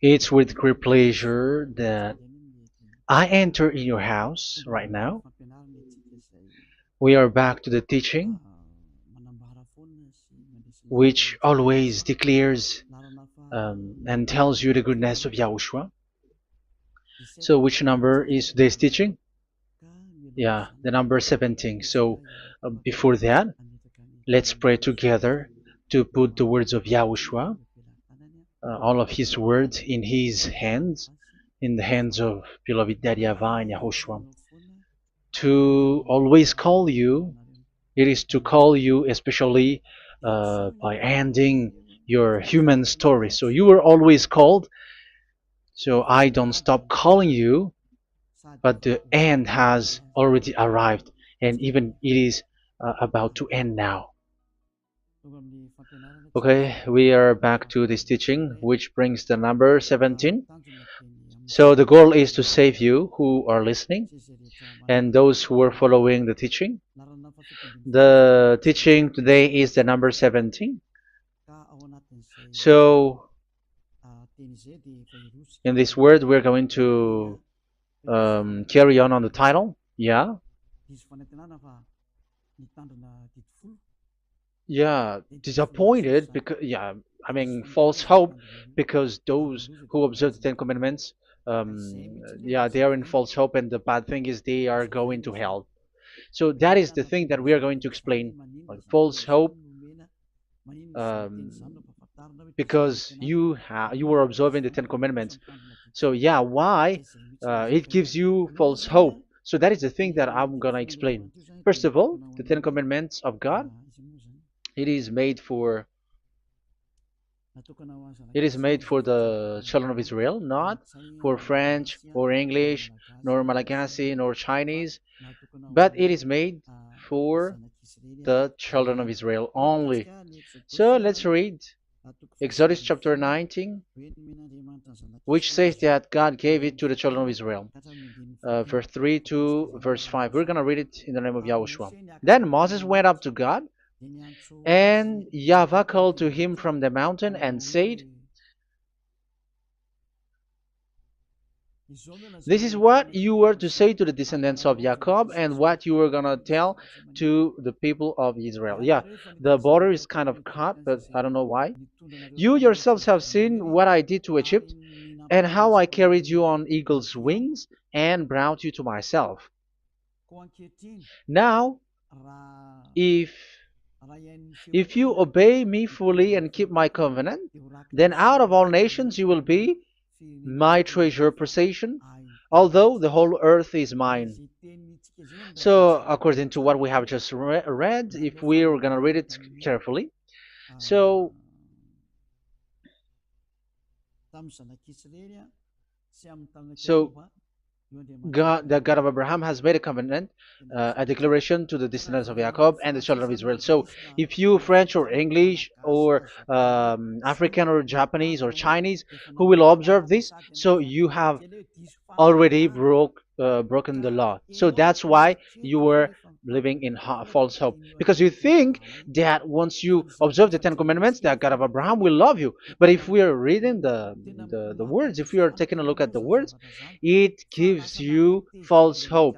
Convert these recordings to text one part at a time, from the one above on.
It's with great pleasure that I enter in your house right now. We are back to the teaching, which always declares and tells you the goodness of Yahushua. So, which number is today's teaching? Yeah, the number 17. So, before that, let's pray together to put the words of Yahushua, all of his words, in his hands, in the hands of beloved Daddy YAHVAH and Yahushua. To always call you, it is to call you especially by ending your human story. So you were always called, so I don't stop calling you, but the end has already arrived, and even it is about to end now. Okay, we are back to this teaching, which brings the number 17. So the goal is to save you who are listening and those who are following the teaching. The teaching today is the number 17. So in this word, we're going to carry on the title. Yeah. Yeah, disappointed because yeah, I mean false hope because those who observe the Ten Commandments, yeah, they are in false hope, and the bad thing is they are going to hell. So that is the thing that we are going to explain, like false hope, um, because you were observing the Ten Commandments. So yeah, why it gives you false hope? So that is the thing that I'm gonna explain. First of all, the Ten Commandments of God, it is made for it is made for the children of Israel, not for French or English, nor Malagasy, nor Chinese, but it is made for the children of Israel only. So let's read Exodus chapter 19, which says that God gave it to the children of Israel. Verse 3 to verse 5. We're going to read it in the name of Yahushua. Then Moses went up to God, and YAHVAH called to him from the mountain and said, "This is what you were to say to the descendants of Jacob and what you were going to tell to the people of Israel." Yeah, the border is kind of cut, but I don't know why. "You yourselves have seen what I did to Egypt and how I carried you on eagle's wings and brought you to myself. Now, if if you obey me fully and keep my covenant, then out of all nations you will be my treasure possession, although the whole earth is mine." So, according to what we have just read, if we're gonna read it carefully, so so God, the God of Abraham, has made a covenant, a declaration to the descendants of Jacob and the children of Israel. So, if you French or English or African or Japanese or Chinese who will observe this, so you have already broken the law. So that's why you were living in false hope, because you think that once you observe the Ten Commandments, that God of Abraham will love you. But if we are reading the words, if we are taking a look at the words, it gives you false hope,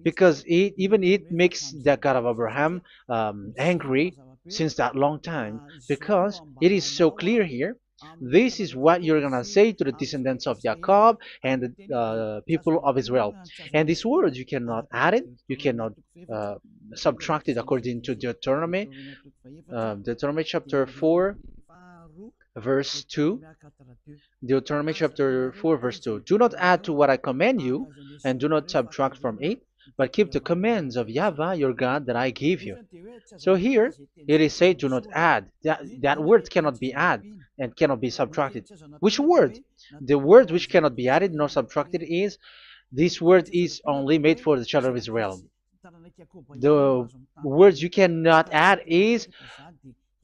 because even it makes the God of Abraham angry since that long time, because it is so clear here. This is what you're gonna say to the descendants of Jacob and the people of Israel. And this word, you cannot add it, you cannot uh, subtract it, according to Deuteronomy, Deuteronomy chapter 4, verse 2. Deuteronomy chapter 4, verse 2. "Do not add to what I command you, and do not subtract from it, but keep the commands of YAHVAH your God that I give you." So here it is said, "Do not add." That word cannot be added and cannot be subtracted. Which word? The word which cannot be added nor subtracted is, this word is only made for the children of Israel. The words you cannot add is,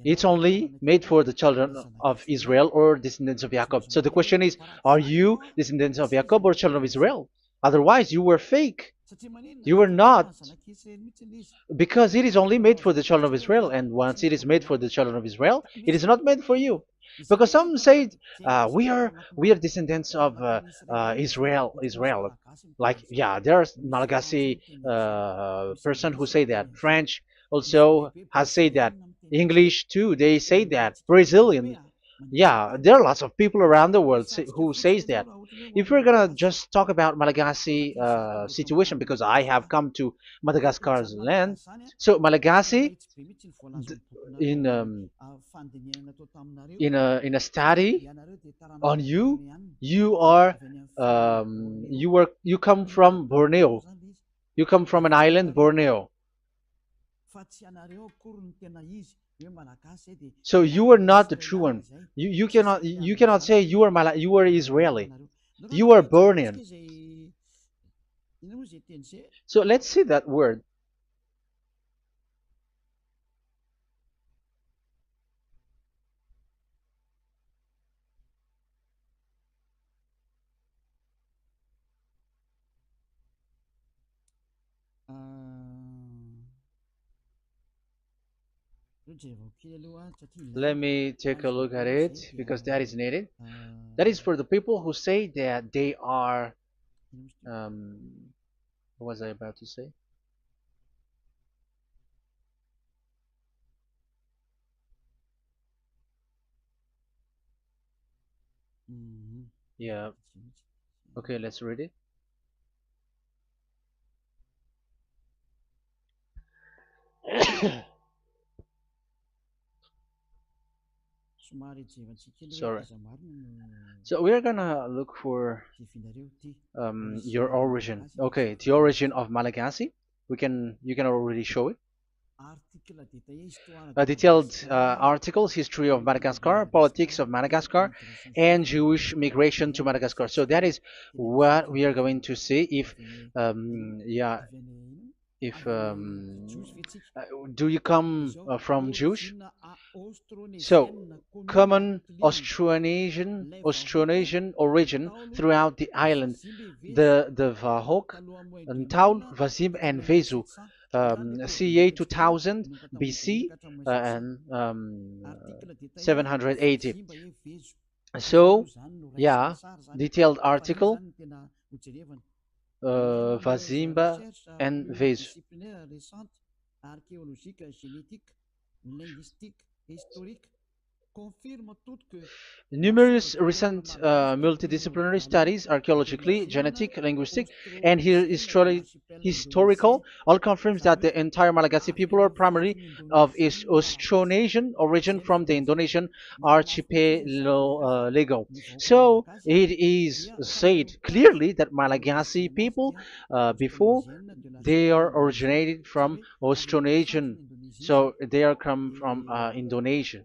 it's only made for the children of Israel or descendants of Jacob. So the question is, are you descendants of Jacob or children of Israel? Otherwise, you were fake. You were not, because it is only made for the children of Israel. And once it is made for the children of Israel, it is not made for you. Because some say we are descendants of Israel. Like, yeah, there's Malagasy person who say that. French also has said that. English too, they say that. Brazilian, yeah, there are lots of people around the world who says that. If we're gonna just talk about Malagasy situation, because I have come to Madagascar's land, so Malagasy, in in a study on you, you are you come from Borneo. You come from an island, Borneo. So you are not the true one. You cannot say you are Israeli. You are Bornean. So let's see that word. Let me take a look at it because that is needed. That is for the people who say that they are. What was I about to say? Yeah. Okay, let's read it. Sorry. So we are gonna look for your origin. Okay, the origin of Malagasy. You can already show it. Detailed articles, history of Madagascar, politics of Madagascar, and Jewish migration to Madagascar. So that is what we are going to see. Yeah, if do you come from Jewish? So, common Austronesian origin throughout the island, the Vahok, Ntaul, Vazim, and Vezu, CA 2000 BC and 780. So, yeah, detailed article, Vazimba and Vezu. Numerous recent multidisciplinary studies, archaeologically, genetic, linguistic, and historical, all confirms that the entire Malagasy people are primarily of Austronesian origin from the Indonesian archipelago. So it is said clearly that Malagasy people, before, they are originated from Austronesian, so they are come from Indonesia,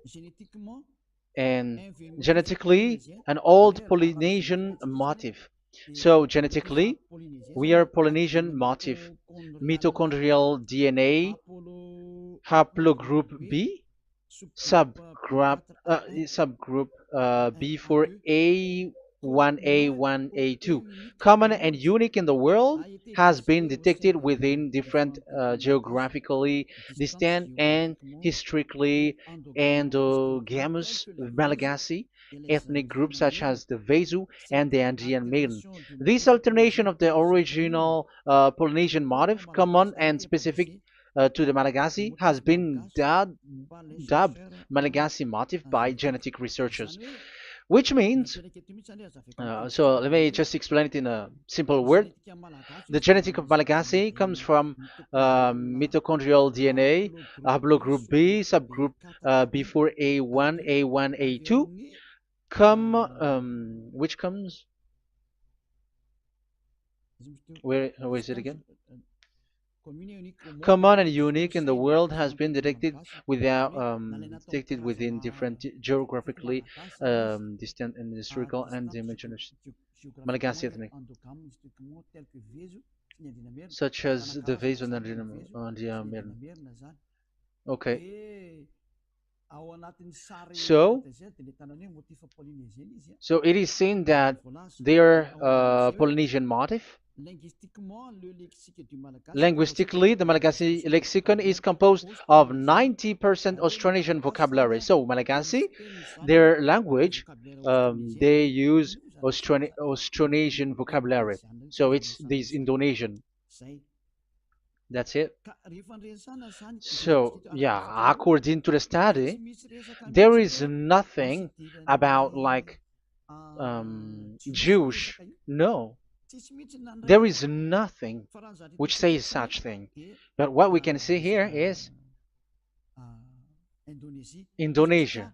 and genetically an old Polynesian motif. So genetically, we are Polynesian motif, mitochondrial DNA, haplogroup B, subgroup B for A1A1A2, common and unique in the world, has been detected within different geographically distant and historically endogamous Malagasy ethnic groups such as the Vezu and the Andean Maiden. This alternation of the original Polynesian motif, common and specific to the Malagasy, has been dubbed Malagasy motif by genetic researchers, which means, so let me just explain it in a simple word. The genetic of Malagasy comes from mitochondrial DNA, haplogroup B, subgroup B4A1, A1, A2, which comes, where is it again? Common and unique in the world, has been detected within different geographically distant and historical and dimensional Malagasy ethnic, such as the vase and the Okay, so so it is seen that they are Polynesian motif. Linguistically, the Malagasy lexicon is composed of 90% Austronesian vocabulary. So Malagasy, their language, they use Austronesian vocabulary. So it's this Indonesian. That's it. So yeah, according to the study, there is nothing about like Jewish. No, there is nothing which says such thing. But what we can see here is Indonesia.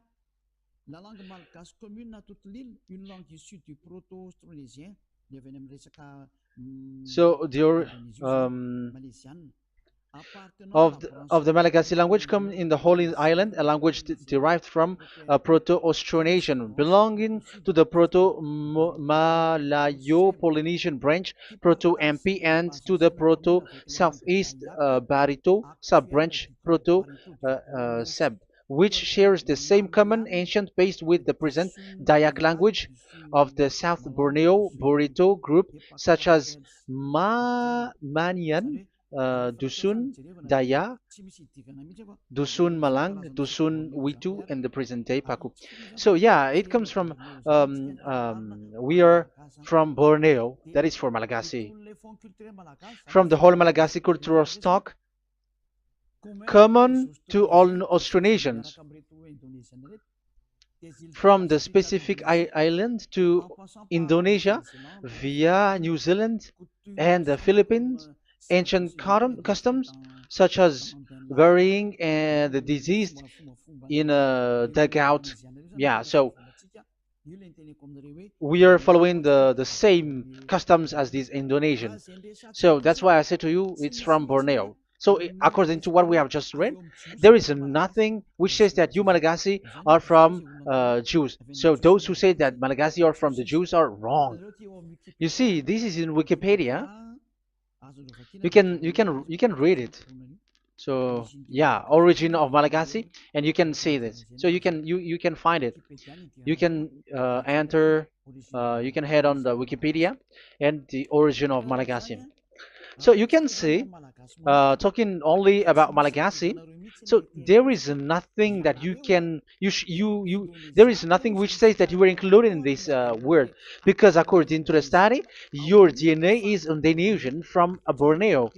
So the of the Malagasy language come in the Holy Island, a language derived from Proto-Austronesian, belonging to the Proto-Malayo-Polynesian branch, Proto-MP, and to the Proto-Southeast Barito sub-branch, Proto-Seb, which shares the same common ancient base with the present Dayak language of the South Borneo Burrito group, such as Manian, Dusun Daya, Dusun Malang, Dusun Witu, and the present day Paku. So yeah, it comes from we are from Borneo, that is for Malagasy. From the whole Malagasy cultural stock, common to all Austronesians, from the specific island to Indonesia via New Zealand and the Philippines, ancient customs such as burying the deceased in a dugout. Yeah, so we are following the same customs as these Indonesian. So that's why I said to you it's from Borneo. So according to what we have just read, there is nothing which says that you Malagasy are from Jews. So those who say that Malagasy are from the Jews are wrong. You see, this is in Wikipedia. You can read it. So yeah, origin of Malagasy, and you can see this. So you can find it. You can enter. You can head on the Wikipedia and the origin of Malagasy. So you can see, talking only about Malagasy. So there is nothing that you can you there is nothing which says that you were included in this word, because according to the study, your DNA is Indonesian from Borneo.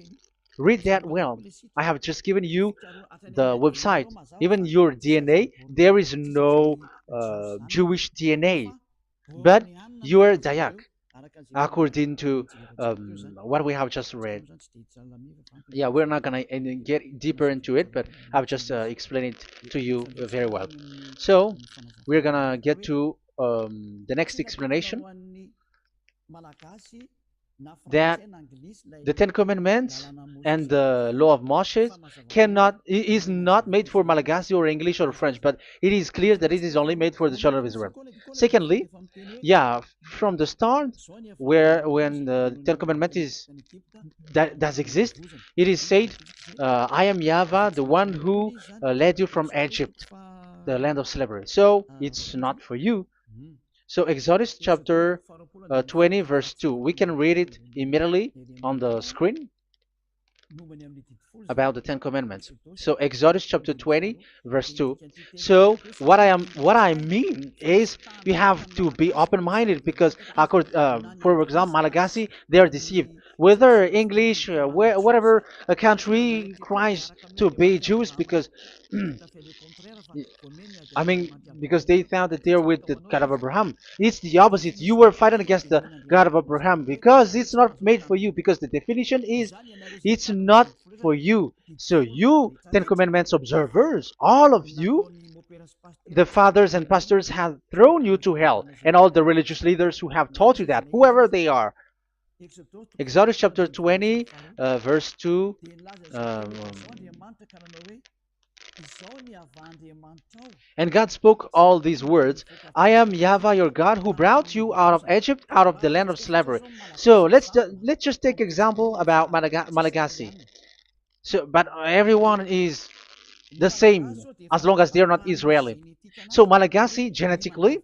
Read that well. I have just given you the website. Even your DNA, there is no Jewish DNA, but you are Dayak, according to what we have just read. Yeah, we're not gonna get deeper into it, but I've just explained it to you very well. So we're gonna get to the next explanation, that the Ten Commandments and the Law of Moshe is not made for Malagasy or English or French, but it is clear that it is only made for the children of Israel. Secondly, yeah, from the start, where when the Ten Commandments that does exist, it is said, "I am Yahweh, the one who led you from Egypt, the land of slavery." So it's not for you. So Exodus chapter 20 verse 2. We can read it immediately on the screen about the Ten Commandments. So Exodus chapter 20 verse 2. So what I mean is we have to be open-minded, because for example, Malagasy, they are deceived. Whether English, whatever a country tries to be Jews, because I mean, because they found that they're with the God of Abraham. It's the opposite. You were fighting against the God of Abraham, because it's not made for you. Because the definition is, it's not for you. So you, Ten Commandments observers, all of you, the fathers and pastors have thrown you to hell, and all the religious leaders who have taught you that, whoever they are. Exodus chapter 20, verse 2. Um, and God spoke all these words: "I am Yahweh your God, who brought you out of Egypt, out of the land of slavery." So let's just take example about Malagasy. So, but everyone is the same as long as they're not Israeli. So Malagasy genetically,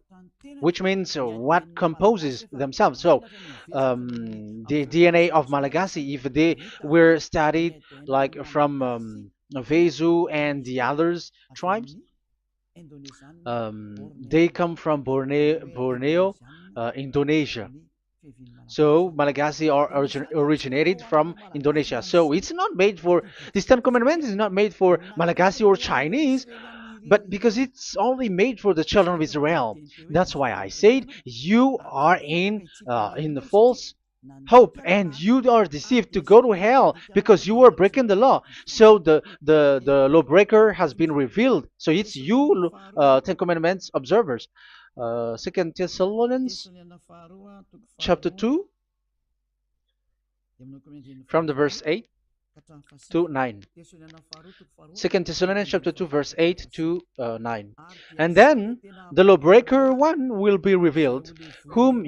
which means what composes themselves. So the DNA of Malagasy, if they were studied like from Vezu and the others tribes, they come from Borneo, Indonesia. So Malagasy are originated from Indonesia. So it's not made for this Ten Commandments is not made for Malagasy or Chinese, but because it's only made for the children of Israel. That's why I said you are in the false hope and you are deceived to go to hell because you are breaking the law. So the lawbreaker has been revealed. So it's you, Ten Commandments observers. Second Thessalonians chapter 2 from the verse 8 to 9. Second Thessalonians chapter 2 verse 8 to 9. And then the lawbreaker one will be revealed, whom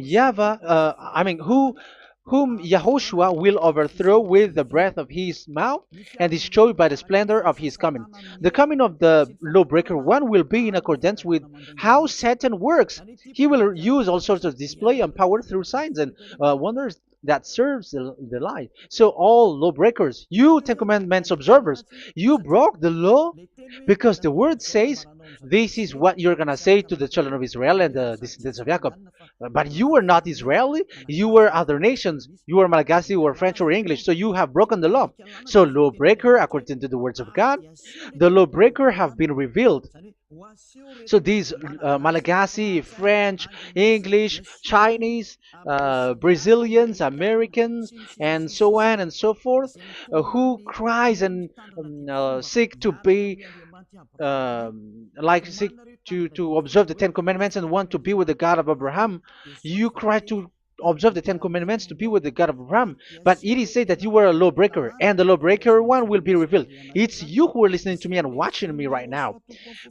whom Yahushua will overthrow with the breath of his mouth and destroy by the splendor of his coming. The coming of the lawbreaker one will be in accordance with how Satan works. He will use all sorts of display and power through signs and wonders that serves the lie. So all lawbreakers, you Ten Commandments observers, you broke the law because the word says this is what you're gonna say to the children of Israel and the descendants of Jacob. But you were not Israeli, you were other nations, you were Malagasy or French or English, so you have broken the law. So lawbreaker, according to the words of God, the lawbreaker have been revealed. So these Malagasy, French, English, Chinese, Brazilians, Americans, and so on and so forth, who cries and seek to be seek to observe the Ten Commandments and want to be with the God of Abraham. You cry to observe the Ten Commandments to be with the God of Abraham, but it is said that you were a lawbreaker, and the lawbreaker one will be revealed. It's you who are listening to me and watching me right now,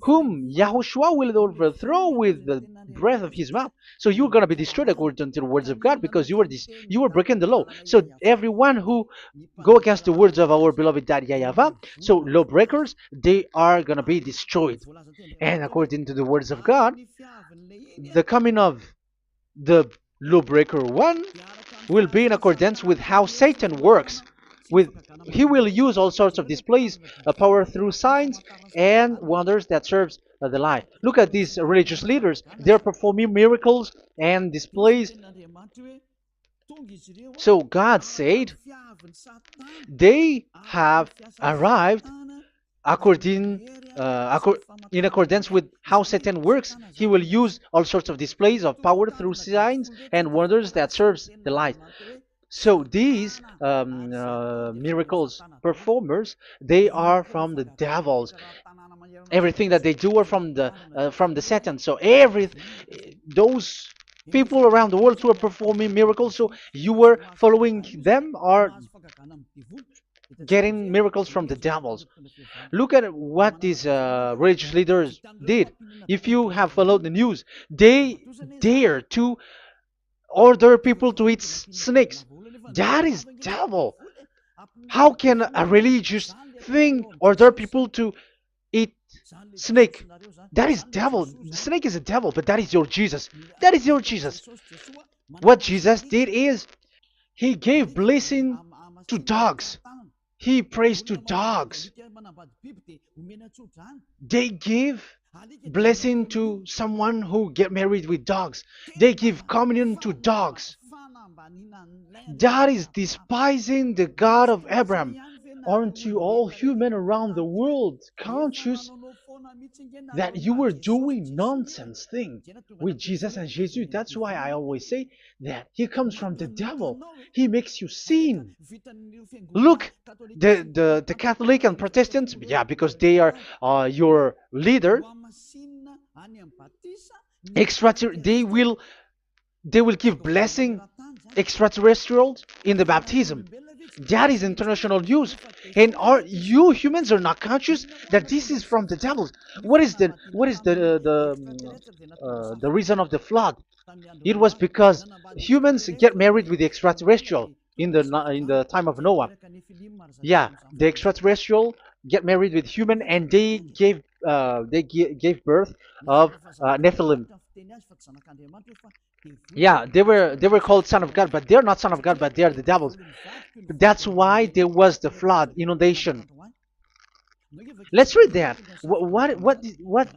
whom Yahushua will overthrow with the breath of his mouth. So you're going to be destroyed according to the words of God because you were breaking the law. So everyone who go against the words of our beloved Daddy YAHVAH, so lawbreakers, they are going to be destroyed. And according to the words of God, the coming of the lawbreaker one will be in accordance with how Satan works. He will use all sorts of displays, power through signs and wonders that serves the lie. Look at these religious leaders. They're performing miracles and displays. So God said they have arrived in accordance with how Satan works. He will use all sorts of displays of power through signs and wonders that serves the light. So these miracles performers, they are from the devils. Everything that they do are from the Satan. So those people around the world who are performing miracles, so you were following them, are getting miracles from the devils. Look at what these religious leaders did. If you have followed the news, they dare to order people to eat snakes. That is devil. How can a religious thing order people to eat snake? That is devil. The snake is a devil, but that is your Jesus. That is your Jesus. What Jesus did is he gave blessing to dogs. He prays to dogs. They give blessing to someone who get married with dogs. They give communion to dogs. That is despising the God of Abraham. Aren't you all human around the world conscious that you were doing nonsense thing with Jesus and Jesus? That's why I always say that he comes from the devil. He makes you sin. Look, the Catholic and Protestants, yeah, because they are your leader. They will give blessing extraterrestrials in the baptism. That is international news, and you humans are not conscious that this is from the devil. What is the reason of the flood? It was because humans get married with the extraterrestrial in the time of Noah. Yeah, the extraterrestrial get married with human, and they gave birth of Nephilim. Yeah, they were called son of God, but they're not son of God, but they're the devils. That's why there was the flood, inundation. Let's read that. What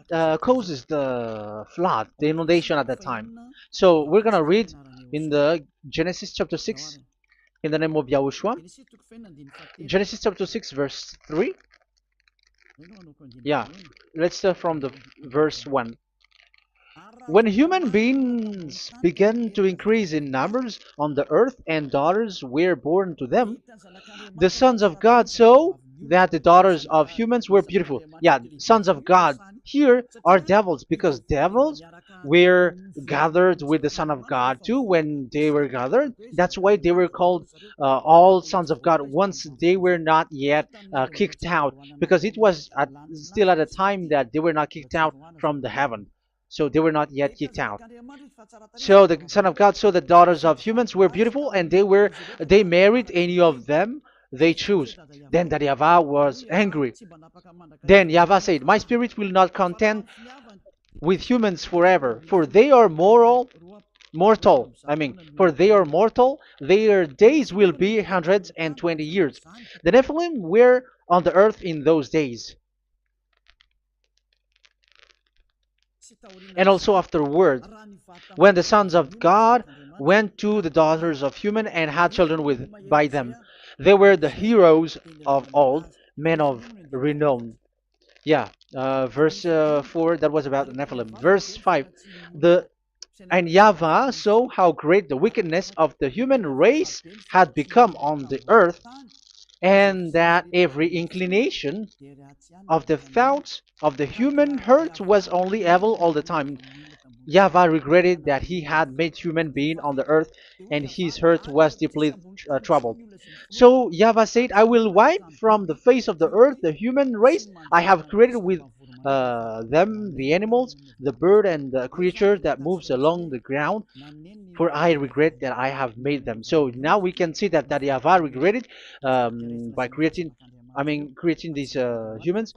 causes the flood, the inundation at that time? So we're gonna read in the Genesis chapter 6 in the name of Yahushua. Genesis chapter 6 verse 3. Yeah, let's start from the verse 1. When human beings began to increase in numbers on the earth and daughters were born to them, the sons of God saw that the daughters of humans were beautiful. Yeah, sons of God here are devils because devils were gathered with the Son of God too when they were gathered. That's why they were called all sons of God once they were not yet kicked out because it was still at a time that they were not kicked out from the heaven. So they were not yet kicked out. So the Son of God saw the daughters of humans were beautiful, and they married any of them they choose. Then the YAHVAH was angry. Then YAHVAH said, "My spirit will not contend with humans forever, for they are mortal. For they are mortal. Their days will be 120 years. The Nephilim were on the earth in those days, and also afterward, when the sons of God went to the daughters of human and had children with by them. They were the heroes of old, men of renown." Yeah, verse 4, that was about the Nephilim. Verse 5, the and YAHVAH saw how great the wickedness of the human race had become on the earth, and that every inclination of the thoughts of the human heart was only evil all the time. YAHVAH regretted that he had made human being on the earth, and his heart was deeply troubled. So YAHVAH said, "I will wipe from the face of the earth the human race I have created with them, the animals, the bird, and the creature that moves along the ground, for I regret that I have made them." So now we can see that YAHVAH regretted by creating these humans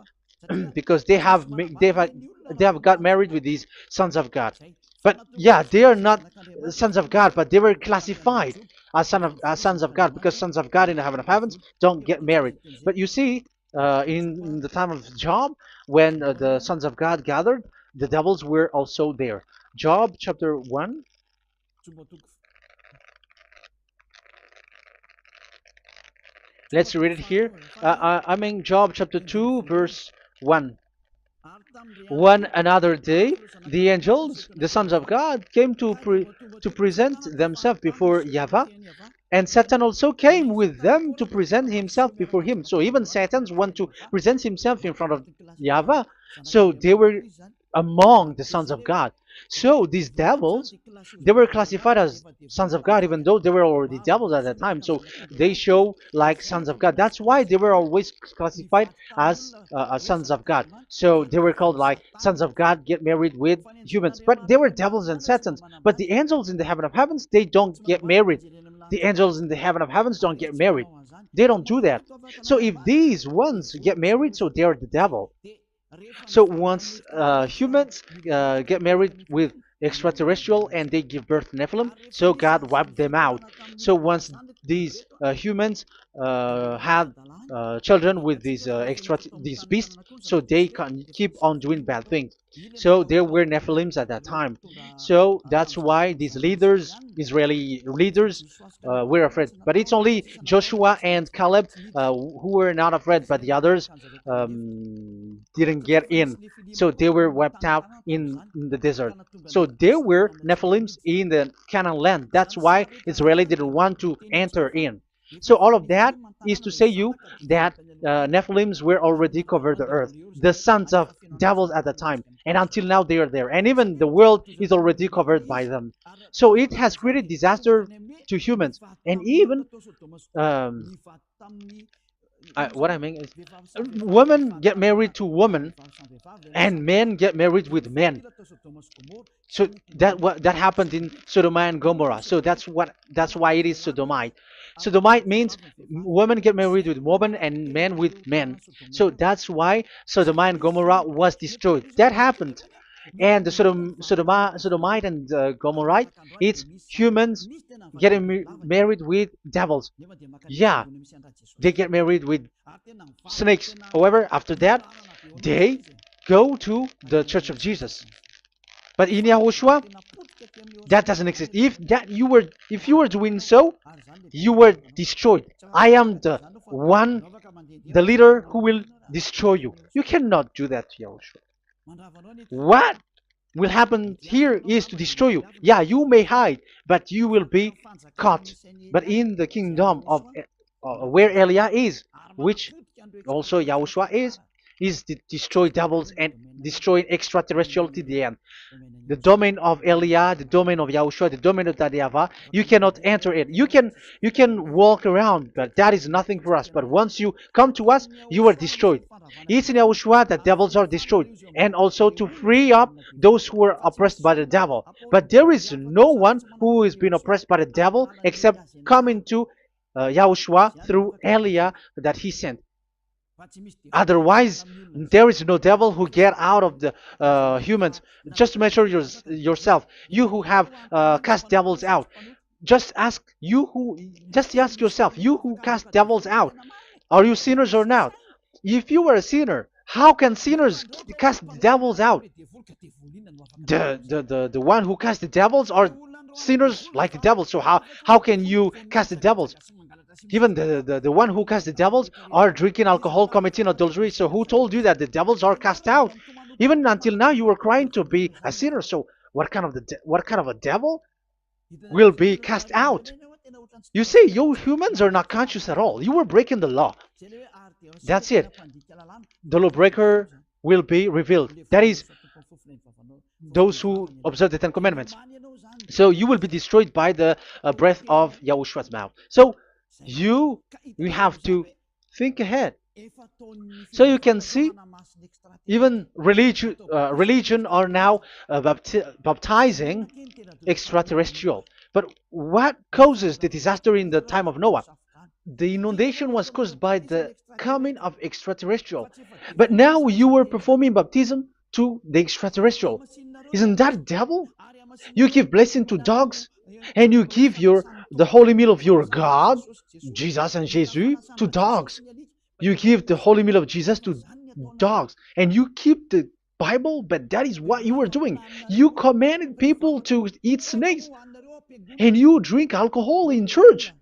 because they have got married with these sons of God. But yeah, they are not sons of God, but they were classified as sons of God because sons of God in the heaven of heavens don't get married. But you see, in the time of Job, when the sons of God gathered, the devils were also there. Job chapter 1. Let's read it here. Job chapter 2, verse 1. One another day, the angels, the sons of God, came to present themselves before YAHVAH, and Satan also came with them to present himself before him. So even Satan want to present himself in front of YAHVAH. So they were among the sons of God. So these devils, they were classified as sons of God, even though they were already devils at that time. So they show like sons of God. That's why they were always classified as sons of God. So they were called like sons of God get married with humans. But they were devils and satans. But the angels in the heaven of heavens, they don't get married. The angels in the heaven of heavens don't get married. They don't do that. So if these ones get married, so they're the devil. So once humans get married with extraterrestrial and they give birth to Nephilim, so God wiped them out. So once these humans had children with these beasts, so they can keep on doing bad things. So there were Nephilims at that time. So that's why these leaders, Israeli leaders, were afraid. But it's only Joshua and Caleb who were not afraid, but the others didn't get in. So they were wiped out in the desert. So there were Nephilims in the Canaan land. That's why Israeli didn't want to enter in. So all of that is to say you that Nephilims were already covered the earth, the sons of devils at the time, and until now they are there, and even the world is already covered by them. So it has created disaster to humans, and even what I mean is, women get married to women, and men get married with men. So that happened in Sodom and Gomorrah. So that's why it is Sodomite. Sodomite means women get married with women and men with men. So that's why Sodom and Gomorrah was destroyed. That happened. and the Sodomite and Gomorrite, it's humans getting married with devils. Yeah, they get married with snakes. However, after that, they go to the Church of Jesus. But in Yahushua, that doesn't exist. If you were doing so, you were destroyed. I am the one, the leader who will destroy you. You cannot do that to Yahushua. What will happen here is to destroy you. Yeah, you may hide, but you will be caught. But in the kingdom of where Elia is, which also Yahushua is to destroy devils and destroy extraterrestriality at the end. The domain of Elia, the domain of Yahushua, the domain of that YAHVAH, you cannot enter it. You can walk around, but that is nothing for us. But once you come to us, you are destroyed. It's in Yahushua that devils are destroyed, and also to free up those who are oppressed by the devil. But there is no one who is being oppressed by the devil except coming to Yahushua through Elia that he sent. Otherwise, there is no devil who get out of the humans. Just measure yourself. You who have cast devils out. Just ask yourself, you who cast devils out, are you sinners or not? If you are a sinner, how can sinners cast devils out? The one who cast the devils are sinners like the devils. So how can you cast the devils? Even the one who cast the devils are drinking alcohol, committing adultery. So who told you that the devils are cast out? Even until now, you were crying to be a sinner. So what kind of a devil will be cast out? You see, you humans are not conscious at all. You were breaking the law. That's it. The lawbreaker will be revealed. That is, those who observe the Ten Commandments. So you will be destroyed by the breath of Yahushua's mouth. So you have to think ahead. So you can see, even religion are now baptizing extraterrestrial. But what causes the disaster in the time of Noah? The inundation was caused by the coming of extraterrestrial. But now you are performing baptism to the extraterrestrial. Isn't that devil? You give blessing to dogs, and you give the holy meal of your God, Jesus and Jesus, to dogs. You give the holy meal of Jesus to dogs, and you keep the Bible, but that is what you were doing. You commanded people to eat snakes, and you drink alcohol in church.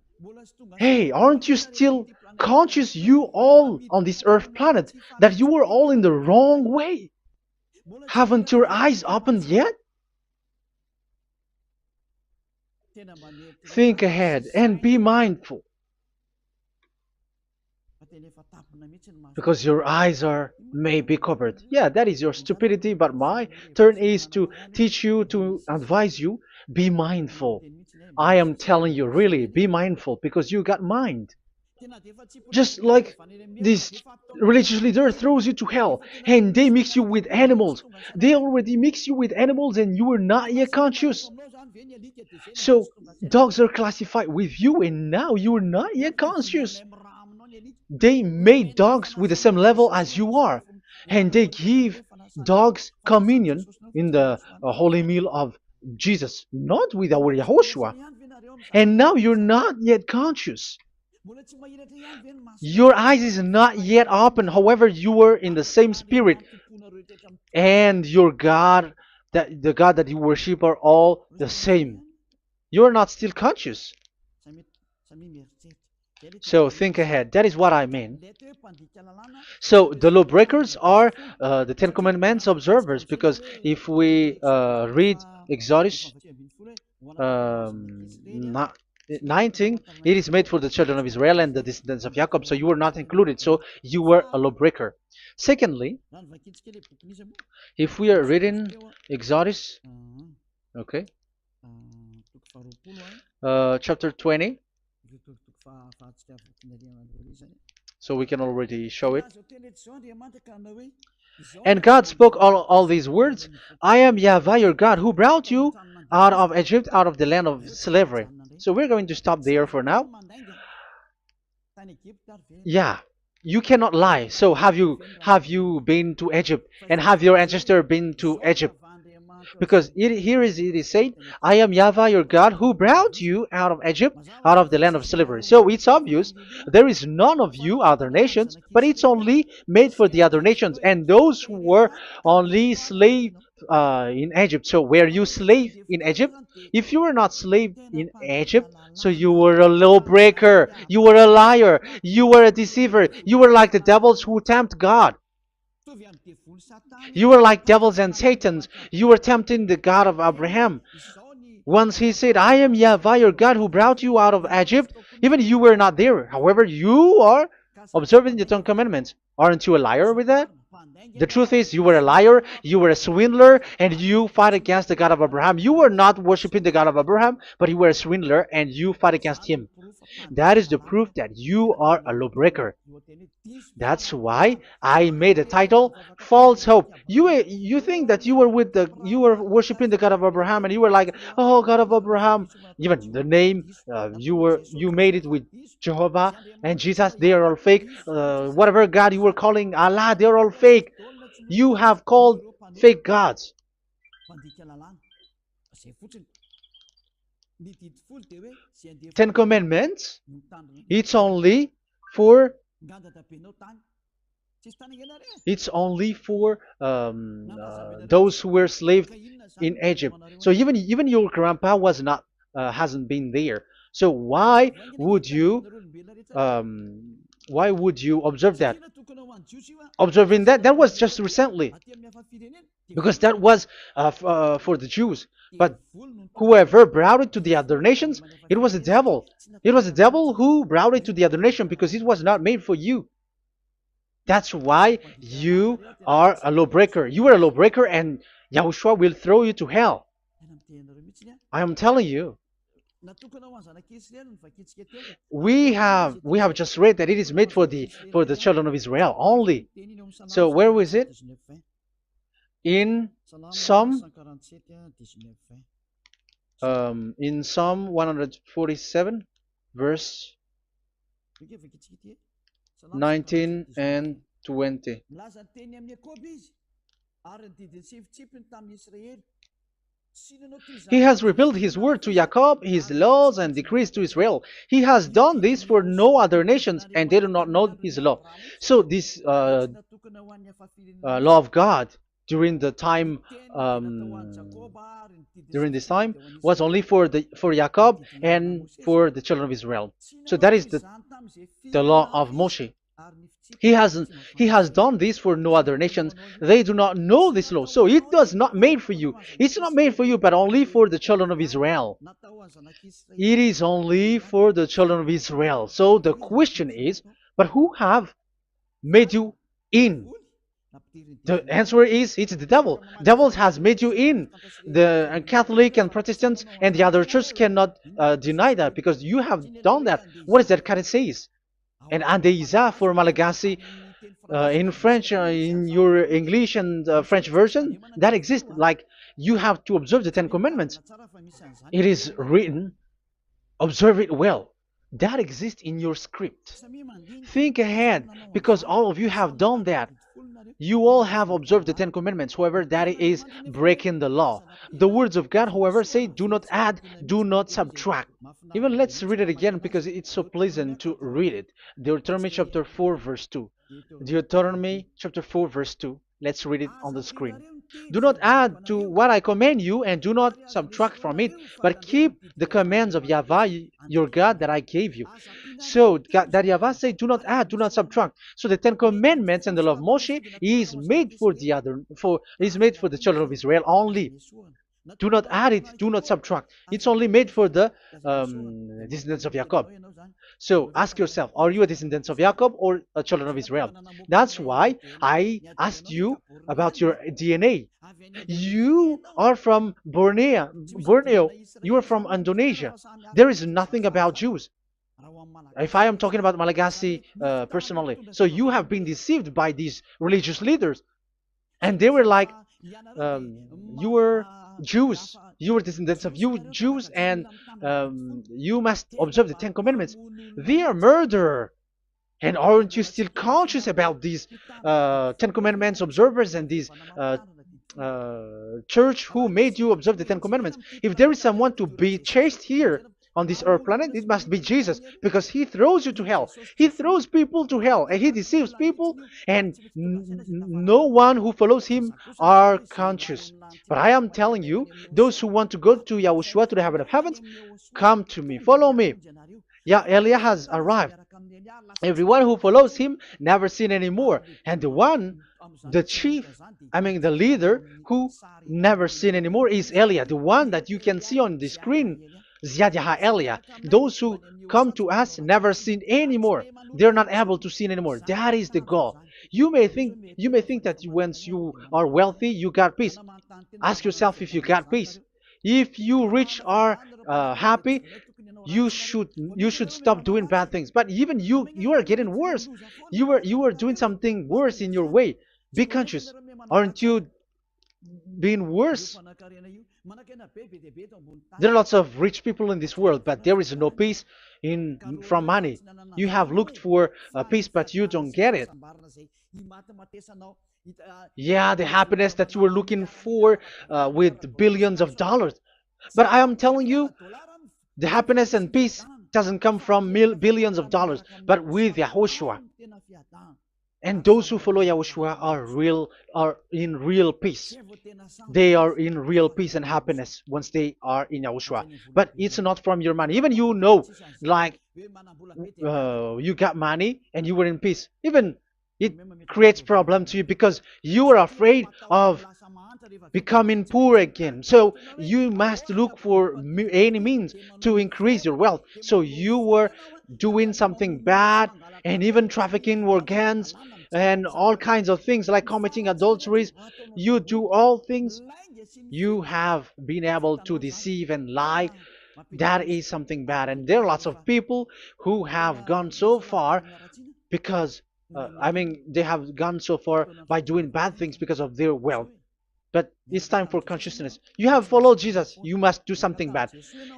Hey, aren't you still conscious, you all on this earth planet, that you were all in the wrong way? Haven't your eyes opened yet? Think ahead and be mindful, because your eyes may be covered. Yeah, that is your stupidity, but my turn is to teach you, to advise you. Be mindful. I am telling you, really, be mindful, because you got mind. Just like this religious leader throws you to hell, and they mix you with animals. They already mix you with animals, and you are not yet conscious. So dogs are classified with you, and now you are not yet conscious. They made dogs with the same level as you are, and they give dogs communion in the holy meal of Jesus, not with our Yahushua. And now you're not yet conscious. Your eyes is not yet open. However, you were in the same spirit, and your God, the God that you worship, are all the same. You are not still conscious. So think ahead. That is what I mean. So the lawbreakers are the Ten Commandments observers, because if we read Exodus 19, it is made for the children of Israel and the descendants of Jacob. So you were not included. So you were a lawbreaker. Secondly, if we are reading Exodus, okay, chapter 20. So we can already show it. And God spoke all these words. I am YAHVAH your God, who brought you out of Egypt, out of the land of slavery. So we're going to stop there for now. Yeah, you cannot lie. So have you been to Egypt? And have your ancestor been to Egypt? Because it is said, I am Yahweh your God who brought you out of Egypt, out of the land of slavery. So it's obvious there is none of you other nations, but it's only made for the other nations and those who were only slave in Egypt. So were you slave in Egypt? If you were not slave in Egypt, so you were a lawbreaker, you were a liar, you were a deceiver, you were like the devils who tempt God. You were like devils and Satans. You were tempting the God of Abraham. Once he said, I am Yahweh your God who brought you out of Egypt, even you were not there. However, you are observing the Ten Commandments. Aren't you a liar with that? The truth is, you were a liar, you were a swindler, and you fight against the God of Abraham. You were not worshiping the God of Abraham, but you were a swindler, and you fight against him. That is the proof that you are a lawbreaker. That's why I made a title, False Hope. You think that you were worshiping the God of Abraham, and you were like, oh, God of Abraham. Even the name, you made it with Jehovah and Jesus. They are all fake. Whatever God you were calling Allah, they are all fake. You have called fake gods. Ten Commandments, it's only for those who were slaves in Egypt. So even your grandpa was not hasn't been there. So why would you observe that? Observing that was just recently, because that was for the Jews. But whoever brought it to the other nations, it was the devil. It was the devil who brought it to the other nation because it was not made for you. That's why you are a lawbreaker. You are a lawbreaker, and Yahushua will throw you to hell. I am telling you. We have just read that it is made for the children of Israel only. So where was it? In Psalm 147, verse 19 and 20. He has revealed his word to Jacob, his laws and decrees to Israel. He has done this for no other nations, and they do not know his law. So this law of God during the time this time was only for Jacob and for the children of Israel. So that is the law of Moshe. He has done this for no other nations. They do not know this law. So it was not made for you. It's not made for you, but only for the children of Israel. It is only for the children of Israel. So the question is, but who have made you in? The answer is, it's the devil. Devil has made you in. The Catholic and Protestants and the other church cannot deny that, because you have done that. What is that kind of says? And Andeiza for Malagasy, in French, in your English and French version, that exists. Like, you have to observe the Ten Commandments. It is written, observe it well. That exists in your script. Think ahead, because all of you have done that. You all have observed the Ten Commandments. However, that is breaking the law. The words of God, however, say, do not add, do not subtract. Even let's read it again, because it's so pleasant to read it. Deuteronomy chapter 4, verse 2. Deuteronomy chapter 4, verse 2. Let's read it on the screen. Do not add to what I command you, and do not subtract from it, but keep the commands of Yahweh, your God, that I gave you. So that Yahweh said, do not add, do not subtract. So the Ten Commandments and the law of Moshe is made for the children of Israel only. Do not add it, do not subtract. It's only made for the descendants of Jacob. So ask yourself, are you a descendant of Jacob or a children of Israel? That's why I asked you about your DNA. You are from Borneo. You are from Indonesia. There is nothing about Jews. If I am talking about Malagasy personally. So you have been deceived by these religious leaders. And they were like, you were Jews, you were descendants of Jews, and you must observe the Ten Commandments. They are murderer. And aren't you still conscious about these Ten Commandments observers and these church who made you observe the Ten Commandments. If there is someone to be chased here on this earth planet, it must be Jesus, because he throws you to hell. He throws people to hell, and he deceives people, and no one who follows him are conscious. But I am telling you, those who want to go to Yahushua, to the heaven of heavens, come to me, follow me. Yeah, Elijah has arrived. Everyone who follows him never sin anymore. And the chief, the leader who never sin anymore is Elia, the one that you can see on the screen. Ziyadyaha Elia. Those who come to us never sin anymore. They're not able to sin anymore. That is the goal. You may think that once you are wealthy, you got peace. Ask yourself if you got peace. If you rich are happy, you should stop doing bad things. But even you are getting worse. You are doing something worse in your way. Be conscious. Aren't you being worse? There are lots of rich people in this world, but there is no peace in from money. You have looked for peace, but you don't get it. Yeah, the happiness that you were looking for with billions of dollars. But I am telling you, the happiness and peace doesn't come from billions of dollars, but with Yahushua. And those who follow Yahushua are in real peace. They are in real peace and happiness once they are in Yahushua. But it's not from your money. Even like you got money and you were in peace. Even it creates problem to you because you are afraid of becoming poor again. So you must look for any means to increase your wealth. So you were doing something bad and even trafficking organs and all kinds of things like committing adulteries. You do all things. You have been able to deceive and lie. That is something bad. And there are lots of people who have gone so far because, they have gone so far by doing bad things because of their wealth. But it's time for consciousness. You have followed Jesus, you must do something bad.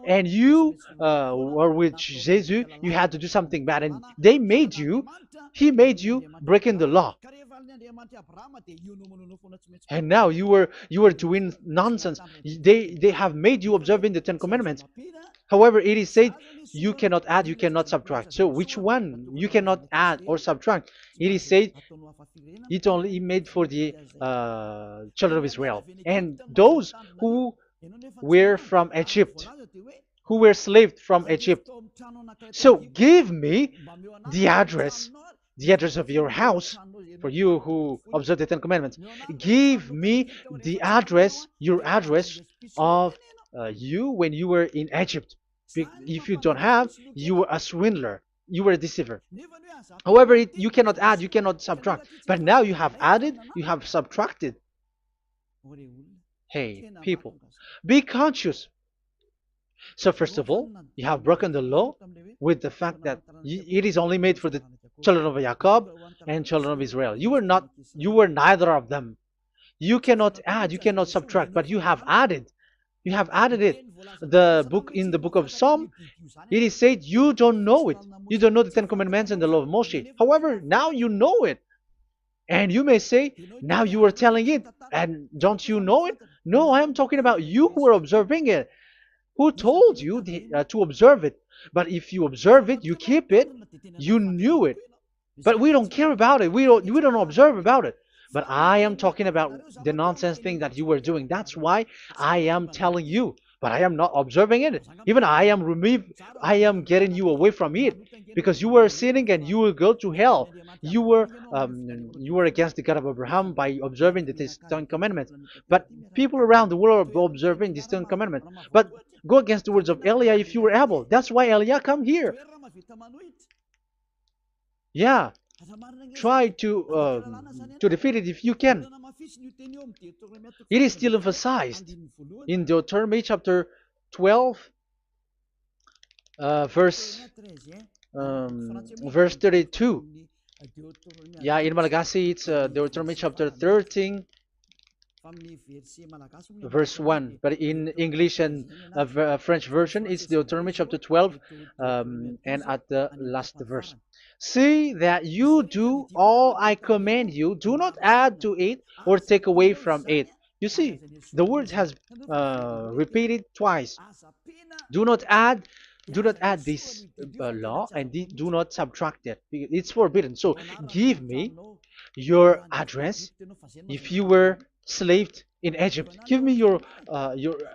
And you were with Jesus, you had to do something bad. And he made you breaking the law. And now you were doing nonsense. They have made you observing the Ten Commandments. However, it is said you cannot add, you cannot subtract. So which one you cannot add or subtract? It is said it only made for the children of Israel and those who were from Egypt, who were slaved from Egypt. So give me the address, of your house, for you who observe the Ten Commandments. Give me the address, your address of you when you were in Egypt. If you don't have, you were a swindler. You were a deceiver. However, you cannot add, you cannot subtract. But now you have added, you have subtracted. Hey, people, be conscious. So first of all, you have broken the law with the fact that it is only made for the children of Jacob and children of Israel. You were neither of them. You cannot add, you cannot subtract, but you have added. You have added it. In the book of Psalm, it is said you don't know it. You don't know the Ten Commandments and the law of Moshe. However, now you know it. And you may say, now you are telling it, and don't you know it? No, I am talking about you who are observing it. Who told you to observe it? But if you observe it, you keep it, you knew it. But we don't care about it. We don't observe about it. But I am talking about the nonsense thing that you were doing. That's why I am telling you. But I am not observing it. Even I am getting you away from it. Because you were sinning and you will go to hell. You were against the God of Abraham by observing the Ten Commandments. But people around the world are observing the Ten Commandments. But go against the words of Elia if you were able. That's why Elia come here. Yeah. Try to defeat it if you can. It is still emphasized in Deuteronomy chapter 12, verse 32. Yeah, in Malagasy it's Deuteronomy chapter 13, verse 1. But in English and French version, it's Deuteronomy chapter 12, and at the last verse. See that you do all I command you. Do not add to it or take away from it. You see, the word has repeated twice. Do not add, do not add this law, and do not subtract it. It's forbidden. So give me your address. If you were slaved in Egypt, give me your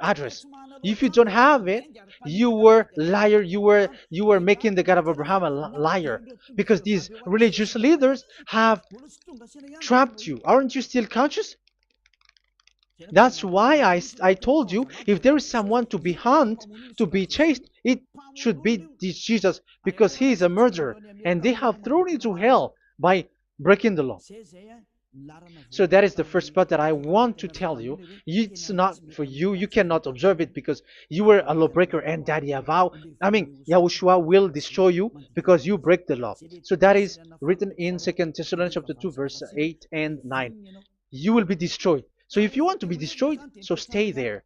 address. If you don't have it, you were liar. You were making the God of Abraham a liar, because these religious leaders have trapped you. Aren't you still conscious? That's why I told you, if there is someone to be hunted, to be chased, it should be this Jesus, because he is a murderer and they have thrown him to hell by breaking the law. So that is the first part that I want to tell you. It's not for you. You cannot observe it because you were a lawbreaker, and that Yahushua will destroy you because you break the law. So that is written in 2 Thessalonians chapter 2, verse 8 and 9. You will be destroyed. So if you want to be destroyed, so stay there.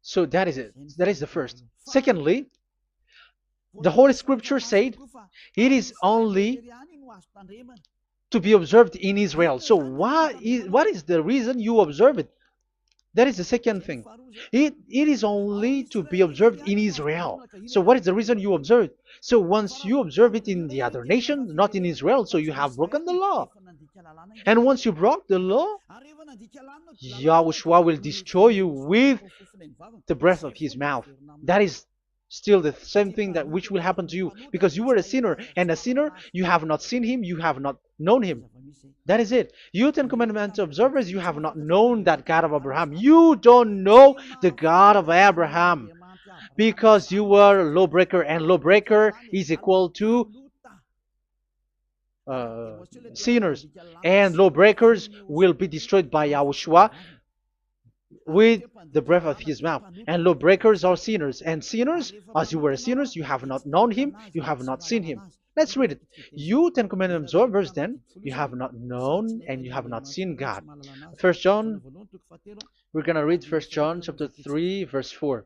So that is it. That is the first. Secondly, the Holy Scripture said it is only to be observed in Israel. So what is the reason you observe it? That is the second thing. It is only to be observed in Israel. So what is the reason you observe it? So once you observe it in the other nation, not in Israel, so you have broken the law. And once you broke the law, Yahushua will destroy you with the breath of his mouth. That is still the same thing that which will happen to you, because you were a sinner, and a sinner, you have not seen him, you have not known him. That is it. You Ten Commandments observers, you have not known that God of Abraham. You don't know the God of Abraham because you were a lawbreaker, and lawbreaker is equal to sinners, and lawbreakers will be destroyed by Yahushua with the breath of his mouth. And lawbreakers are sinners, and sinners, as you were sinners, you have not known him, you have not seen him. Let's read it. You Ten Commandments observers, then, you have not known and you have not seen God. First John, we're going to read 1 John chapter 3, verse 4.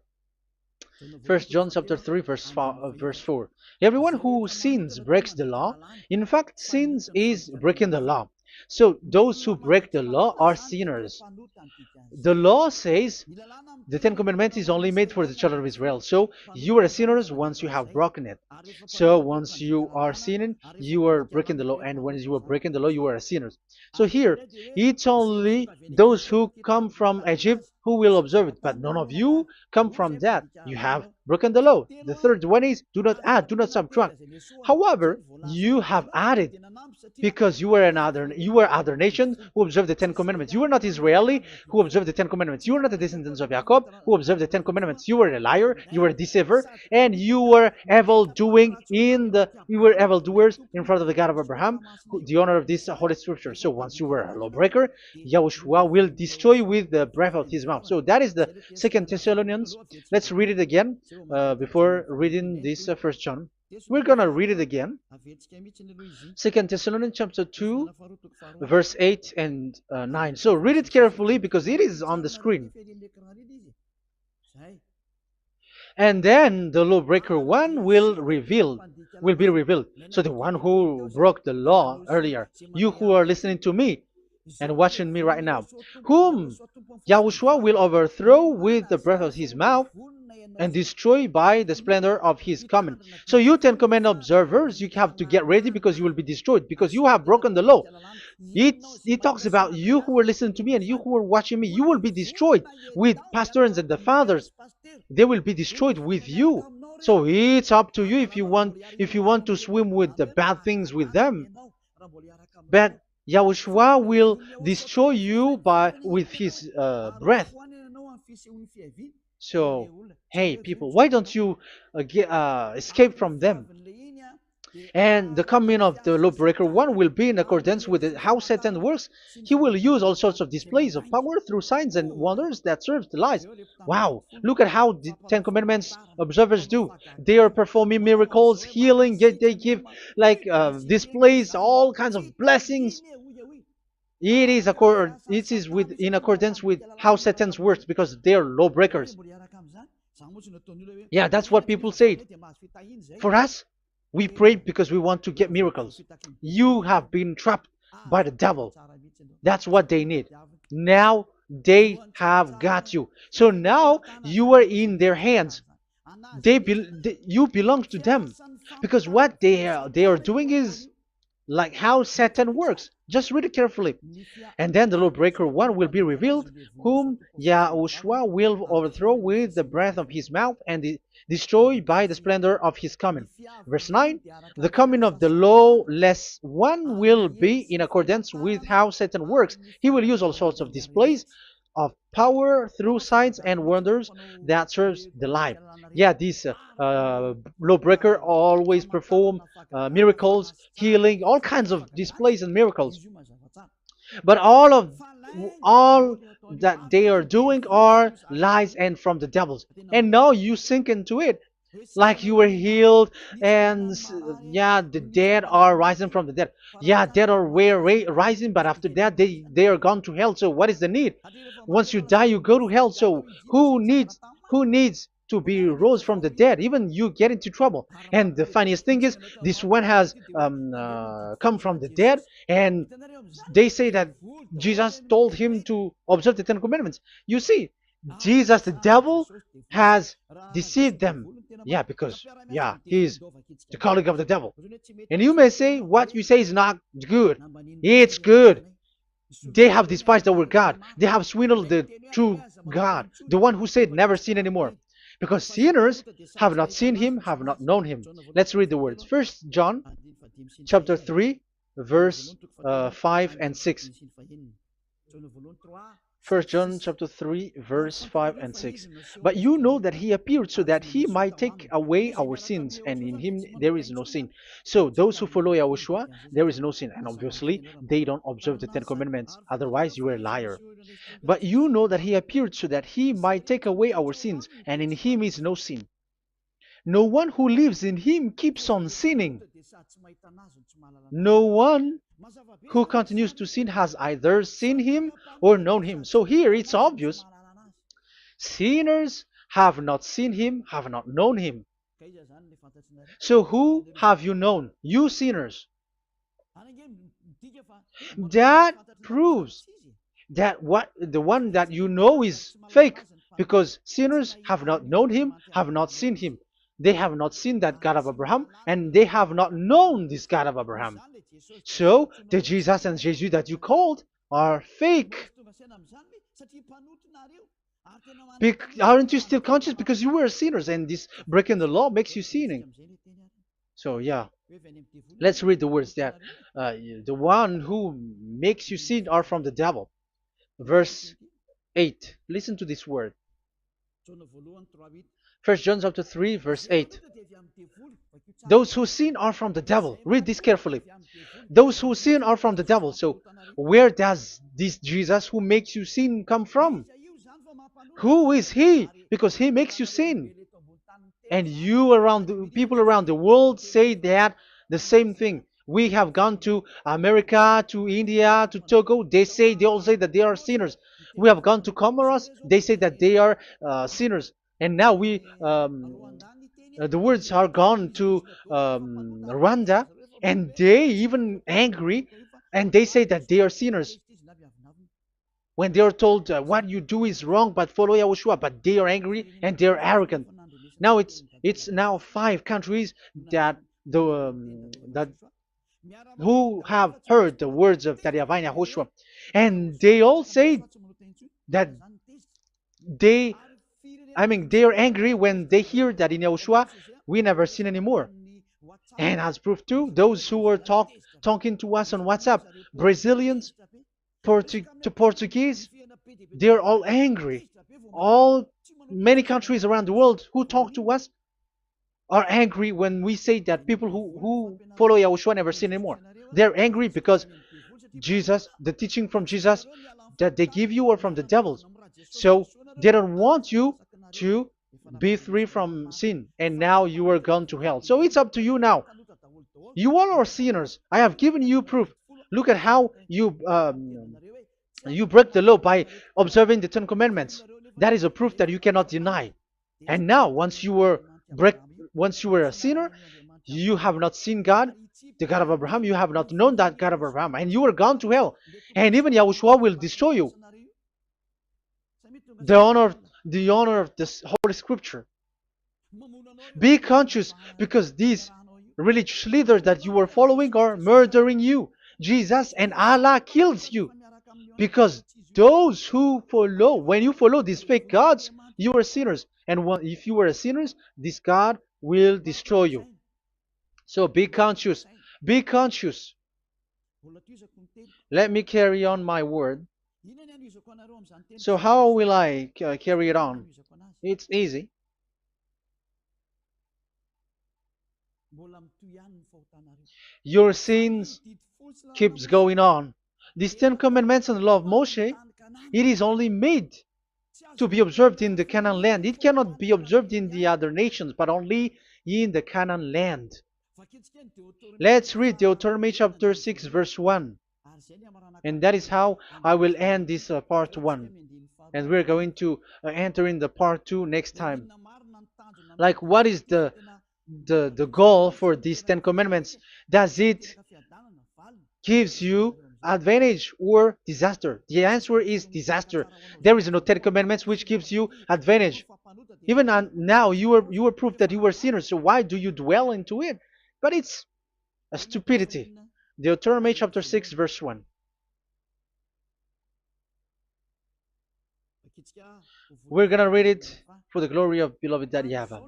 1 John chapter 3, verse 4. Everyone who sins breaks the law. In fact, sins is breaking the law. So those who break the law are sinners. The law says the Ten Commandments is only made for the children of Israel. So you are sinners once you have broken it. So once you are sinning, you are breaking the law. And when you are breaking the law, you are a sinner. So here, it's only those who come from Egypt who will observe it. But none of you come from that. You have broken the law. The third one is do not add, do not subtract. However, you have added because you were other nation who observed the Ten Commandments. You were not Israeli who observed the Ten Commandments. You were not the descendants of Jacob who observed the Ten Commandments. You were a liar, you were a deceiver, and you were evildoers in front of the God of Abraham, the honor of this Holy Scripture. So once you were a lawbreaker, Yahushua will destroy you with the breath of his mouth. So that is the 2 Thessalonians. Let's read it again before reading this 1 John. We're going to read it again. 2 Thessalonians chapter 2, verse 8 and 9. So read it carefully because it is on the screen. And then the lawbreaker one will be revealed. So the one who broke the law earlier, you who are listening to me and watching me right now, whom Yahushua will overthrow with the breath of his mouth and destroy by the splendor of his coming. So you Ten Commandment observers, you have to get ready because you will be destroyed, because you have broken the law. It talks about you who are listening to me and you who are watching me. You will be destroyed with pastors and the fathers. They will be destroyed with you. So it's up to you if you want to swim with the bad things with them. But Yahushua will destroy you with his breath. So, hey people, why don't you escape from them? And the coming of the lawbreaker one will be in accordance with how Satan works. He will use all sorts of displays of power through signs and wonders that serve the lies. Wow, look at how the Ten Commandments observers do. They are performing miracles, healing, they give displays, all kinds of blessings. It is in accordance with how Satan works because they are lawbreakers. Yeah, that's what people say. For us, we pray because we want to get miracles. You have been trapped by the devil. That's what they need. Now they have got you. So now you are in their hands. You belong to them, because what they are doing is like how Satan works. Just read it carefully. And then the lawbreaker one will be revealed, whom Yahushua will overthrow with the breath of his mouth and destroy by the splendor of his coming. Verse 9, the coming of the lawless one will be in accordance with how Satan works. He will use all sorts of displays of power through signs and wonders that serves the lie. Yeah, this lawbreaker always perform miracles, healing, all kinds of displays and miracles. But all that they are doing are lies and from the devils. And now you sink into it, like you were healed, and yeah, the dead are rising from the dead. Yeah, dead are rising, but after that they are gone to hell. So what is the need? Once you die, you go to hell. So who needs to be rose from the dead? Even you get into trouble. And the funniest thing is, this one has come from the dead, and they say that Jesus told him to observe the Ten Commandments. You see, Jesus, the devil, has deceived them. Yeah, because yeah, he's the colleague of the devil. And you may say what you say is not good. It's good. They have despised our God. They have swindled the true God, the one who said never sin anymore. Because sinners have not seen him, have not known him. Let's read the words. First John chapter 3, verse 5 and 6. First John chapter 3, verse 5 and 6. But you know that he appeared so that he might take away our sins, and in him there is no sin. So those who follow YAHOSHUAH, there is no sin. And obviously, they don't observe the Ten Commandments. Otherwise, you are a liar. But you know that he appeared so that he might take away our sins, and in him is no sin. No one who lives in him keeps on sinning. No one who continues to sin has either seen him or known him. So here it's obvious. Sinners have not seen him, have not known him. So who have you known? You sinners. That proves that the one that you know is fake, because sinners have not known him, have not seen him. They have not seen that God of Abraham, and they have not known this God of Abraham. So the Jesus and Jesus that you called are fake. Aren't you still conscious? Because you were sinners, and this breaking the law makes you sinning. So yeah, let's read the words that the one who makes you sin are from the devil. Verse 8. Listen to this word. First John chapter 3, verse 8. Those who sin are from the devil. Read this carefully. Those who sin are from the devil. So where does this Jesus who makes you sin come from? Who is he? Because he makes you sin. And people around the world say that the same thing. We have gone to America, to India, to Togo. They all say that they are sinners. We have gone to Comoros. They say that they are sinners. And now the words are gone to Rwanda, and they even angry, and they say that they are sinners. When they are told what you do is wrong, but follow YAHOSHUAH, but they are angry and they are arrogant. Now it's now 5 countries that that who have heard the words of YAHVAH and YAHOSHUAH, and they all say that they are angry when they hear that in YAHOSHUAH we never sin anymore. And as proof too, those who are talking to us on WhatsApp, Brazilians, Portuguese, they're all angry. Many countries around the world who talk to us are angry when we say that people who follow YAHOSHUAH never sin anymore. They're angry because Jesus, the teaching from Jesus that they give you are from the devils. So they don't want you to be free from sin, and now you are gone to hell. So it's up to you now. You all are sinners. I have given you proof. Look at how you break the law by observing the Ten Commandments. That is a proof that you cannot deny. And now, once you were a sinner, you have not seen God, the God of Abraham. You have not known that God of Abraham, and you are gone to hell. And even Yahushua will destroy you. The honor, the honor of this Holy Scripture. Be conscious, because these religious leaders that you are following are murdering you. Jesus and Allah kills you, because those who follow, when you follow these fake gods, you are sinners. And if you are a sinner, this God will destroy you. So be conscious. Be conscious. Let me carry on my word. So how will I carry it on? It's easy. Your sins keeps going on. These 10 commandments and the law of Moshe, it is only made to be observed in the Canaan land. It cannot be observed in the other nations, but only in the Canaan land. Let's read Deuteronomy chapter 6 verse 1. And that is how I will end this part 1. And we're going to enter in the part 2 next time. Like, what is the goal for these 10 commandments? Does it gives you advantage or disaster? The answer is disaster. There is no 10 commandments which gives you advantage. Even now you are proof that you are sinners. So why do you dwell into it? But it's a stupidity. Deuteronomy chapter 6 verse 1. We're gonna read it for the glory of beloved Daddy YAHVAH.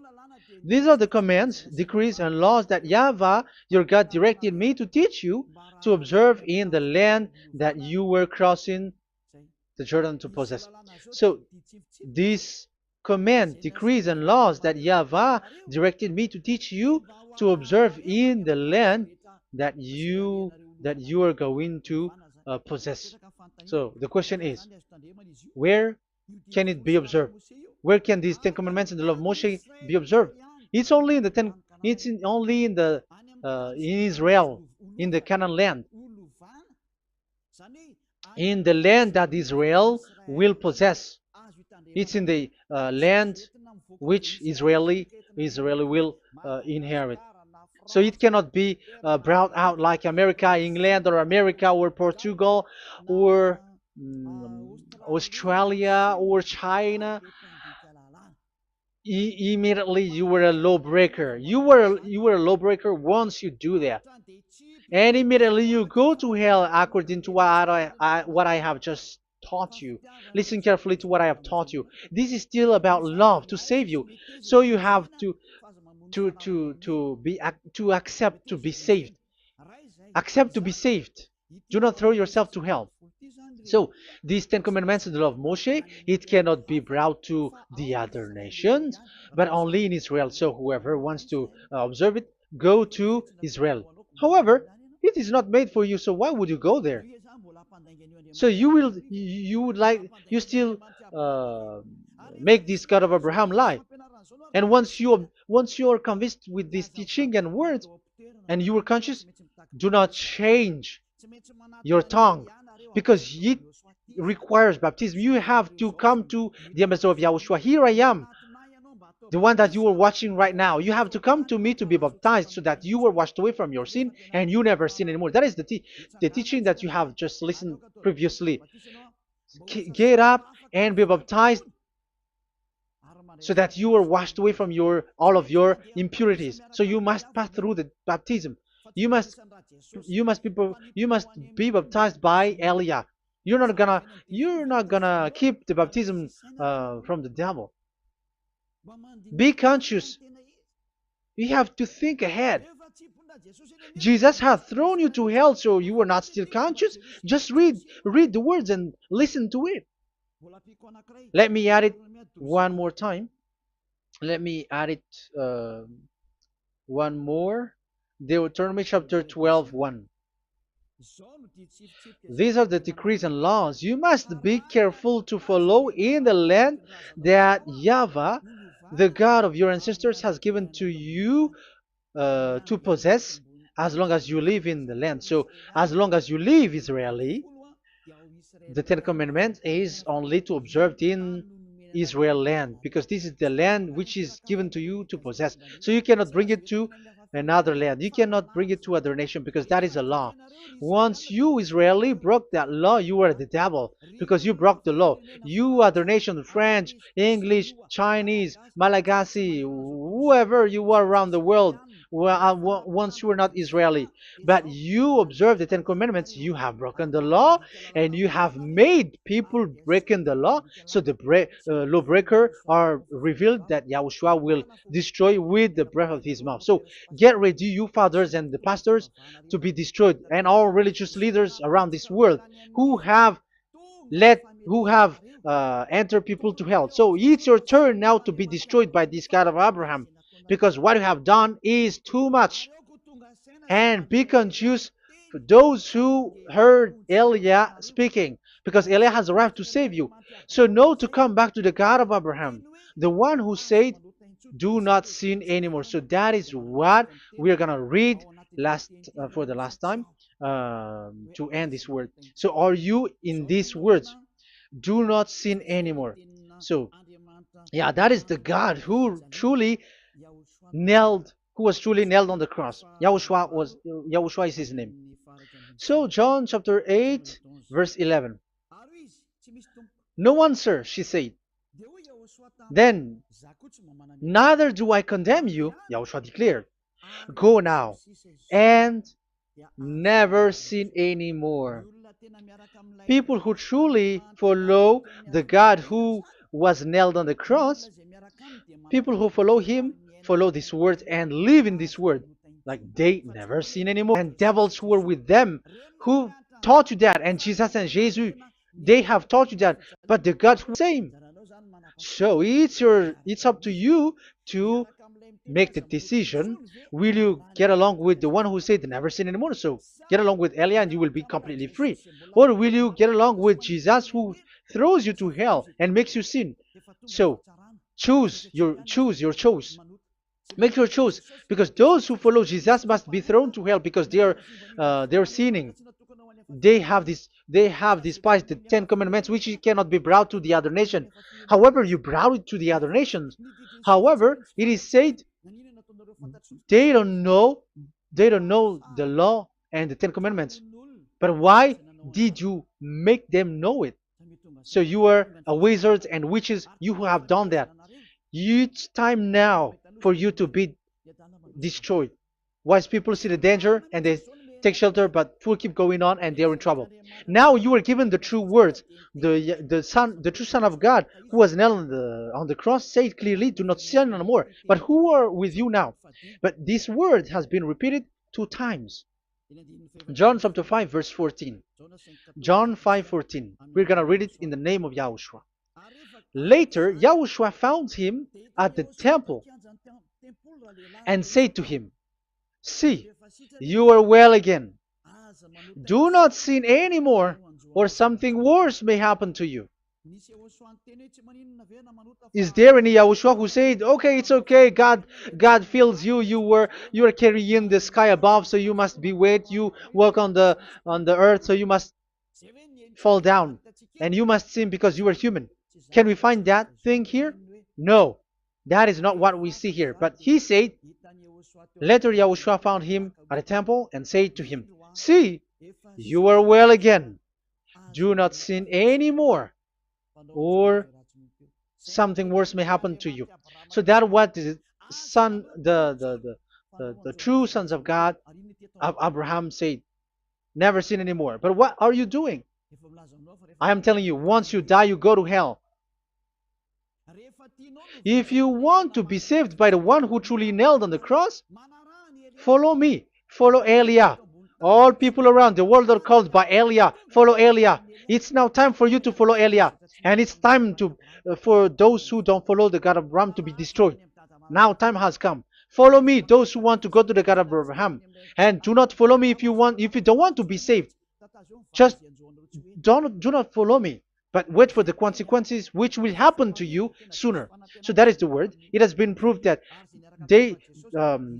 These are the commands, decrees, and laws that YAHVAH, your God, directed me to teach you to observe in the land that you were crossing the Jordan to possess. So, these command, decrees, and laws that YAHVAH directed me to teach you to observe in the land that you are going to possess. So, the question is, where can it be observed? Where can these 10 commandments and the law of Moshe be observed? It's only in the only in the in Israel, in the Canaan land, in the land that Israel will possess. It's in the land which Israeli will inherit. So it cannot be brought out like America, England, or America, or Portugal, or Australia, or China. Immediately you were a lawbreaker. You were a lawbreaker once you do that, and immediately you go to hell according to what I have just taught you. Listen carefully to what I have taught you. This is still about love to save you. So you have to accept to be saved. Accept to be saved. Do not throw yourself to hell. So these 10 commandments in the law of Moshe, it cannot be brought to the other nations, but only in Israel. So whoever wants to observe it, go to Israel. However, it is not made for you, so why would you go there? So you still make this God of Abraham lie. And once you are convinced with this teaching and words, and you are conscious, do not change your tongue, because it requires baptism. You have to come to the ambassador of YAHOSHUAH. Here I am, the one that you are watching right now. You have to come to me to be baptized, so that you are washed away from your sin and you never sin anymore. That is the teaching that you have just listened previously. Get up and be baptized, so that you are washed away from all of your impurities. So you must pass through the baptism. You must be baptized by Elia. You're not gonna keep the baptism from the devil. Be conscious. You have to think ahead. Jesus has thrown you to hell, so you are not still conscious. Just read the words and listen to it. Let me add it one more time. Let me add it one more. Deuteronomy chapter 12, 1. These are the decrees and laws you must be careful to follow in the land that YAHVAH, the God of your ancestors, has given to you to possess, as long as you live in the land. So, as long as you live Israeli, the 10 Commandments is only to observe in Israel land, because this is the land which is given to you to possess. So you cannot bring it to another land. You cannot bring it to other nation because that is a law. Once you Israeli broke that law, you were the devil because you broke the law. You other nation, French, English, Chinese, Malagasy, whoever you are around the world, well, once you were not Israeli, but you observe the Ten Commandments, you have broken the law and you have made people breaking the law. So the lawbreaker are revealed that Yahushua will destroy with the breath of his mouth. So get ready, you fathers and the pastors, to be destroyed, and all religious leaders around this world who have entered people to hell. So it's your turn now to be destroyed by this God of Abraham, because what you have done is too much. And be conscious for those who heard Eliah speaking, because Eliah has arrived to save you. So know to come back to the God of Abraham, the one who said, do not sin anymore. So that is what we are going to read for the last time, to end this word. So are you in these words? Do not sin anymore. So yeah, that is the God who was truly nailed on the cross. Yahushua is his name. So John chapter 8 verse 11. No answer, she said. Then, neither do I condemn you, Yahushua declared. Go now and never sin anymore. People who truly follow the God who was nailed on the cross, people who follow him, follow this word and live in this word, like they never sin anymore. And devils who were with them, who taught you that, and Jesus and Jesus, they have taught you that, but the God who is the same. So it's up to you to make the decision. Will you get along with the one who said never sin anymore? So get along with Eliah and you will be completely free. Or will you get along with Jesus who throws you to hell and makes you sin? So choose your choice. Make your choice, because those who follow Jesus must be thrown to hell because they're sinning. They have despised the Ten Commandments, which cannot be brought to the other nation. However, you brought it to the other nations. However, it is said they don't know the law and the Ten Commandments. But why did you make them know it? So you are a wizards and witches, you who have done that. It's time now for you to be destroyed. Wise people see the danger and they take shelter, but fool keep going on and they're in trouble. Now you are given the true words. The true Son of God, who was nailed on the cross, said clearly, "Do not sin no more." But who are with you now? But this word has been repeated 2 times. John chapter 5 verse 14. John 5:14. We're gonna read it in the name of Yahushua. Later, Yahushua found him at the temple and said to him, "See, you are well again. Do not sin anymore, or something worse may happen to you." Is there any Yahushua who said, "Okay, it's okay, God feels you. You are carrying the sky above, so you must be weight. You walk on the earth, so you must fall down, and you must sin because you are human"? Can we find that thing here? No, that is not what we see here. But he said, later Yahushua found him at a temple and said to him, "See, you are well again. Do not sin anymore, or something worse may happen to you." So that what the son, the true sons of God, of Abraham said, never sin anymore. But what are you doing? I am telling you, once you die, you go to hell. If you want to be saved by the one who truly nailed on the cross, follow me. Follow Eliah. All people around the world are called by Eliah. Follow Eliah. It's now time for you to follow Eliah. And it's time for those who don't follow the God of Abraham to be destroyed. Now time has come. Follow me, those who want to go to the God of Abraham. And do not follow me if you don't want to be saved. Just do not follow me, but wait for the consequences which will happen to you sooner. So that is the word. It has been proved that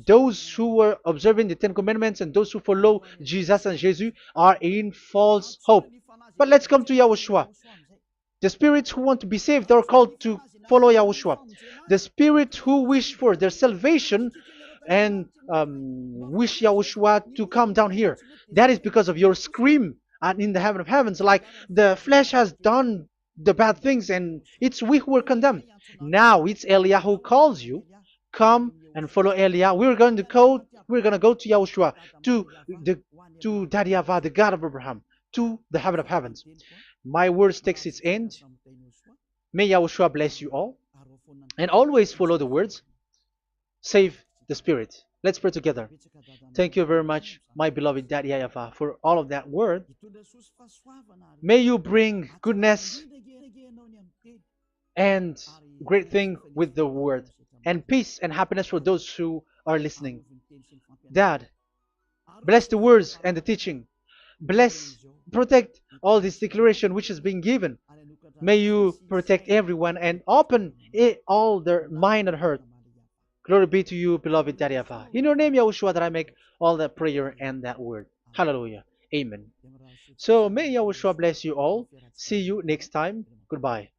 those who were observing the Ten Commandments and those who follow Jesus and Jesus are in false hope. But let's come to Yahushua. The spirits who want to be saved are called to follow Yahushua. The spirits who wish for their salvation and wish Yahushua to come down here. That is because of your scream and in the heaven of heavens, like the flesh has done the bad things, and it's we who were condemned. Now it's Eliah who calls you. Come and follow Eliah. We're going to go to Yahushua, to the to Daddy Yahvah, the God of Abraham, to the heaven of heavens. My words takes its end. May Yahushua bless you all, and always follow the words. Save the spirit. Let's pray together. Thank you very much, my beloved Daddy Yahvah, for all of that word. May you bring goodness and great thing with the word, and peace and happiness for those who are listening. Dad, bless the words and the teaching. Bless, protect all this declaration which is being given. May you protect everyone and open all their mind and heart. Glory be to you, beloved Daddy Yahvah. In your name, Yahushua, that I make all that prayer and that word. Hallelujah. Amen. So may Yahushua bless you all. See you next time. Goodbye.